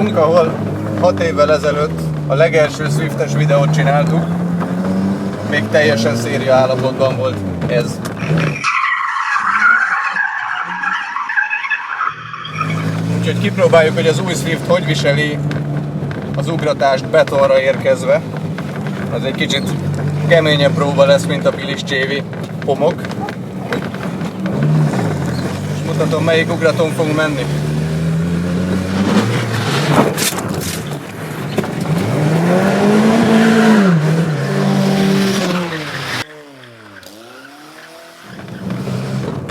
vagyunk, ahol 6 évvel ezelőtt a legelső Swiftes videót csináltuk. Még teljesen széria állapotban volt ez. Úgyhogy kipróbáljuk, hogy az új Swift hogy viseli az ugratást betonra érkezve. Ez egy kicsit keményebb próba lesz, mint a Piliscsévi homok. És mutatom, melyik ugraton fogunk menni.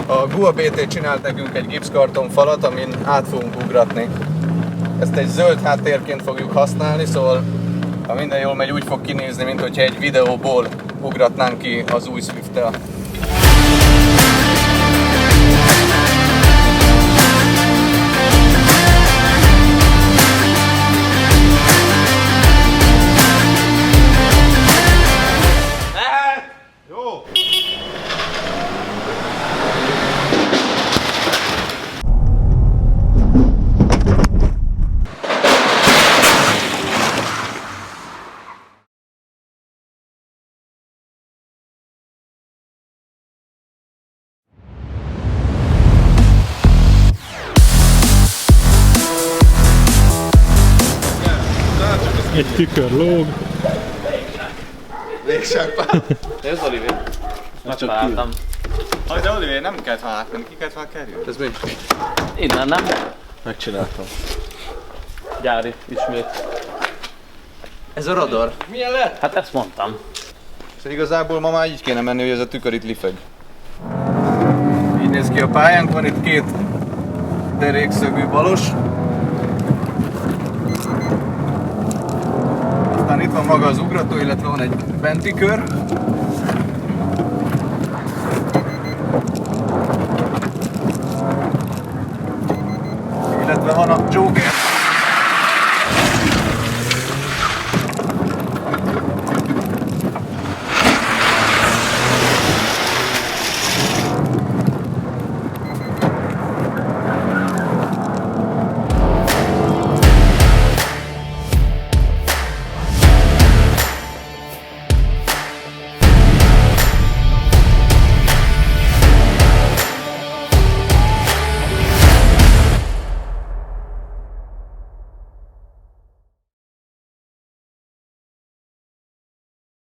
A GUA BT csinált nekünk egy gipszkarton falat, amin át fogunk ugratni. Ezt egy zöld háttérként fogjuk használni, szóval ha minden jól megy, úgy fog kinézni, mint hogyha egy videóból ugratnánk ki az új Swift-tel. Jó! Egy tükör lóg. Mégsem. Ez Oliver. Megtaláltam. De Oliver, nem kellett volna átmenni, ki kellett volna kerülni. Ez mi? Innen nem? Megcsináltam. Gyári, ismét. Ez a radar. Milyen lett? Hát ezt mondtam. Szóval igazából ma már így kéne menni, hogy ez a tükör itt lifeg. Így néz ki a pályánk, van itt két derékszögű balos. Aztán itt van maga az ugrató, illetve van egy benti kör.